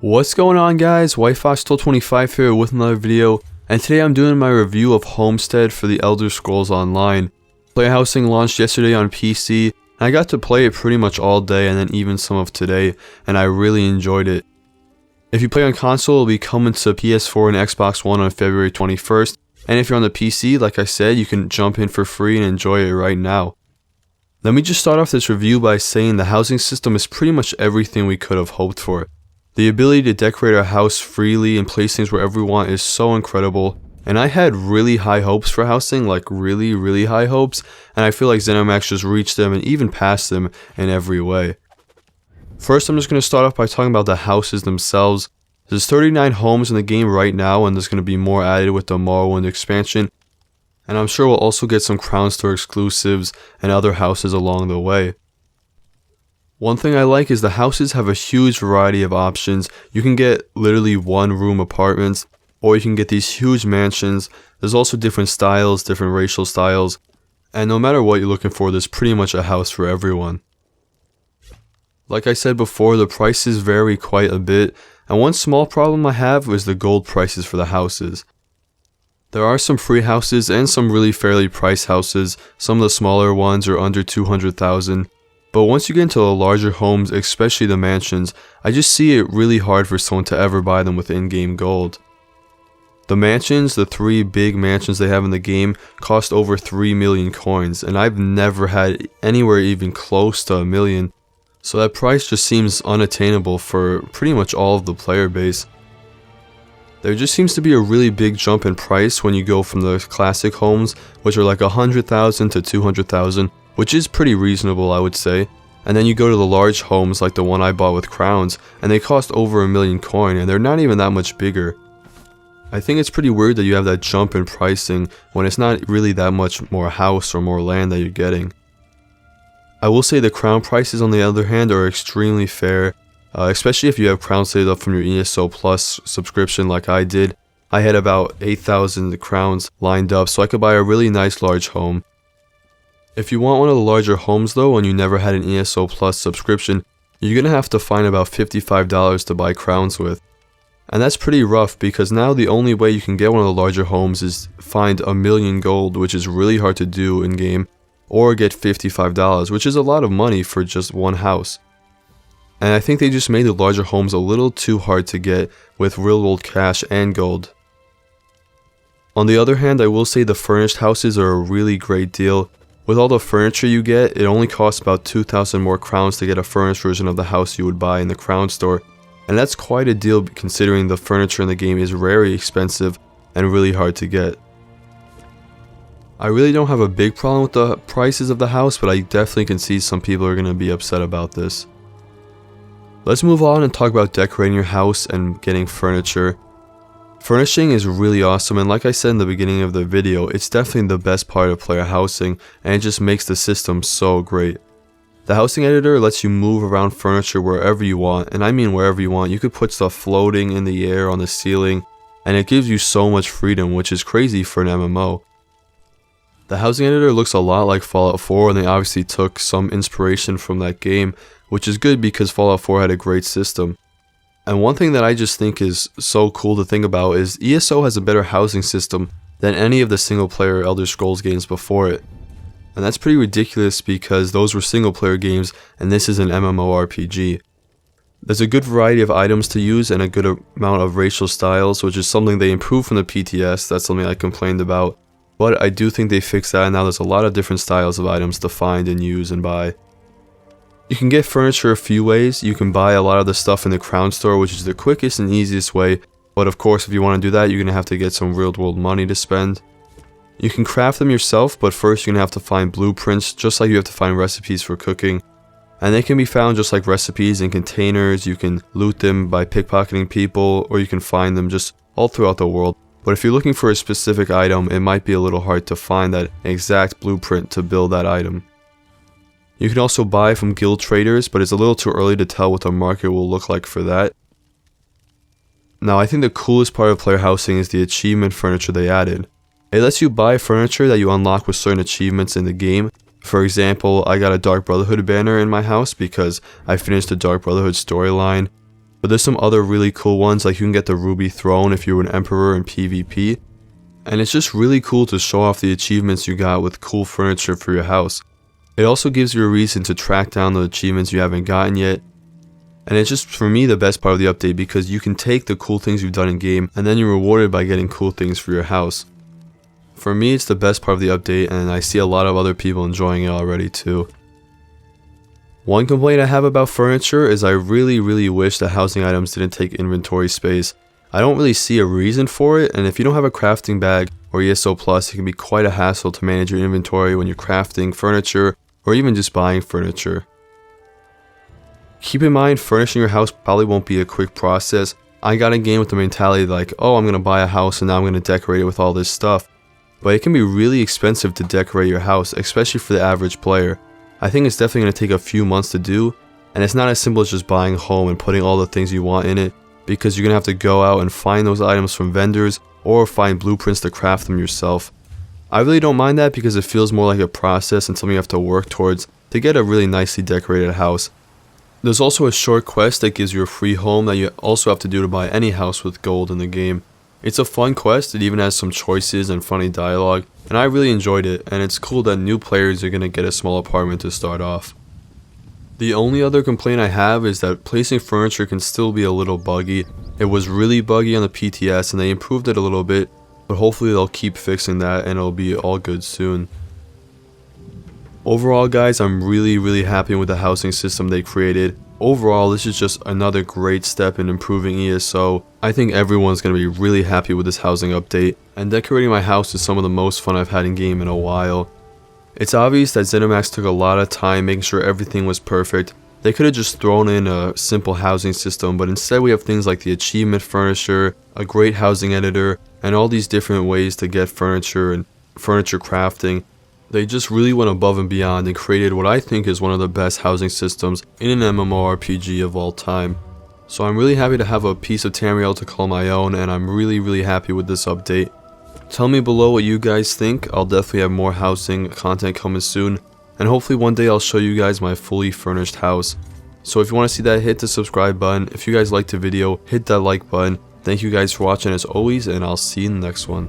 What's going on, guys? WhiteFox1225 here with another video, and today I'm doing my review of Homestead for the Elder Scrolls Online. Player Housing launched yesterday on PC, and I got to play it pretty much all day and then even some of today, and I really enjoyed it. If you play on console, it'll be coming to PS4 and Xbox One on February 21st, and if you're on the PC, like I said, you can jump in for free and enjoy it right now. Let me just start off this review by saying the housing system is pretty much everything we could have hoped for. The ability to decorate our house freely and place things wherever we want is so incredible, and I had really high hopes for housing, like really high hopes, and I feel like ZeniMax just reached them and even passed them in every way. First, I'm just going to start off by talking about the houses themselves. There's 39 homes in the game right now, and there's going to be more added with the Morrowind expansion, and I'm sure we'll also get some Crown Store exclusives and other houses along the way. One thing I like is the houses have a huge variety of options. You can get literally one-room apartments, or you can get these huge mansions. There's also different styles, different racial styles, and no matter what you're looking for, there's pretty much a house for everyone. Like I said before, the prices vary quite a bit, and one small problem I have is the gold prices for the houses. There are some free houses and some really fairly priced houses. Some of the smaller ones are under 200,000. But once you get into the larger homes, especially the mansions, I just see it really hard for someone to ever buy them with in-game gold. The mansions, the 3 big mansions they have in the game, cost over 3 million coins, and I've never had anywhere even close to 1 million, so that price just seems unattainable for pretty much all of the player base. There just seems to be a really big jump in price when you go from the classic homes, which are like 100,000 to 200,000, which is pretty reasonable, I would say, and then you go to the large homes like the one I bought with crowns, and they cost over 1 million coin, and they're not even that much bigger. I think it's pretty weird that you have that jump in pricing when it's not really that much more house or more land that you're getting. I will say the crown prices on the other hand are extremely fair, especially if you have crowns saved up from your ESO Plus subscription like I did. I had about 8,000 crowns lined up so I could buy a really nice large home. If you want one of the larger homes though and you never had an ESO Plus subscription, you're gonna have to find about $55 to buy crowns with. And that's pretty rough because now the only way you can get one of the larger homes is find 1 million gold, which is really hard to do in game, or get $55, which is a lot of money for just one house. And I think they just made the larger homes a little too hard to get with real world cash and gold. On the other hand, I will say the furnished houses are a really great deal. With all the furniture you get, it only costs about 2,000 more crowns to get a furnished version of the house you would buy in the Crown Store, and that's quite a deal considering the furniture in the game is very expensive and really hard to get. I really don't have a big problem with the prices of the house, but I definitely can see some people are going to be upset about this. Let's move on and talk about decorating your house and getting furniture. Furnishing is really awesome, and like I said in the beginning of the video, it's definitely the best part of player housing, and it just makes the system so great. The housing editor lets you move around furniture wherever you want, and I mean wherever you want. You could put stuff floating in the air on the ceiling, and it gives you so much freedom, which is crazy for an MMO. The housing editor looks a lot like Fallout 4, and they obviously took some inspiration from that game, which is good because Fallout 4 had a great system. And one thing that I just think is so cool to think about is ESO has a better housing system than any of the single player Elder Scrolls games before it. And that's pretty ridiculous because those were single player games and this is an MMORPG. There's a good variety of items to use and a good amount of racial styles, which is something they improved from the PTS. That's something I complained about. But I do think they fixed that, and now there's a lot of different styles of items to find and use and buy. You can get furniture a few ways. You can buy a lot of the stuff in the Crown Store, which is the quickest and easiest way, but of course if you want to do that you're going to have to get some real world money to spend. You can craft them yourself, but first you're going to have to find blueprints, just like you have to find recipes for cooking. And they can be found just like recipes in containers. You can loot them by pickpocketing people, or you can find them just all throughout the world. But if you're looking for a specific item, it might be a little hard to find that exact blueprint to build that item. You can also buy from guild traders, but it's a little too early to tell what the market will look like for that. Now, I think the coolest part of player housing is the achievement furniture they added. It lets you buy furniture that you unlock with certain achievements in the game. For example, I got a Dark Brotherhood banner in my house because I finished the Dark Brotherhood storyline. but there's some other really cool ones, like you can get the Ruby Throne if you're an Emperor in PvP. And it's just really cool to show off the achievements you got with cool furniture for your house. It also gives you a reason to track down the achievements you haven't gotten yet. And it's just, for me, the best part of the update because you can take the cool things you've done in game and then you're rewarded by getting cool things for your house. For me, it's the best part of the update, and I see a lot of other people enjoying it already too. One complaint I have about furniture is I really wish the housing items didn't take inventory space. I don't really see a reason for it, and if you don't have a crafting bag or ESO Plus, it can be quite a hassle to manage your inventory when you're crafting furniture or even just buying furniture. Keep in mind, furnishing your house probably won't be a quick process. I got in game with the mentality like, oh, I'm going to buy a house and now I'm going to decorate it with all this stuff. But it can be really expensive to decorate your house, especially for the average player. I think it's definitely going to take a few months to do, and it's not as simple as just buying a home and putting all the things you want in it, because you're going to have to go out and find those items from vendors or find blueprints to craft them yourself. I really don't mind that because it feels more like a process and something you have to work towards to get a really nicely decorated house. There's also a short quest that gives you a free home that you also have to do to buy any house with gold in the game. It's a fun quest, it even has some choices and funny dialogue, and I really enjoyed it, and it's cool that new players are going to get a small apartment to start off. The only other complaint I have is that placing furniture can still be a little buggy. It was really buggy on the PTS and they improved it a little bit, but hopefully they'll keep fixing that and it'll be all good soon. Overall guys, I'm really happy with the housing system they created. Overall, this is just another great step in improving ESO. I think everyone's going to be really happy with this housing update, and decorating my house is some of the most fun I've had in game in a while. It's obvious that ZeniMax took a lot of time making sure everything was perfect. They could have just thrown in a simple housing system, but instead we have things like the achievement furniture, a great housing editor, and all these different ways to get furniture and furniture crafting. They just really went above and beyond and created what I think is one of the best housing systems in an MMORPG of all time. So I'm really happy to have a piece of Tamriel to call my own, and I'm really happy with this update. Tell me below what you guys think. I'll definitely have more housing content coming soon, and hopefully one day I'll show you guys my fully furnished house. So if you want to see that, hit the subscribe button. If you guys liked the video, hit that like button. Thank you guys for watching as always, and I'll see you in the next one.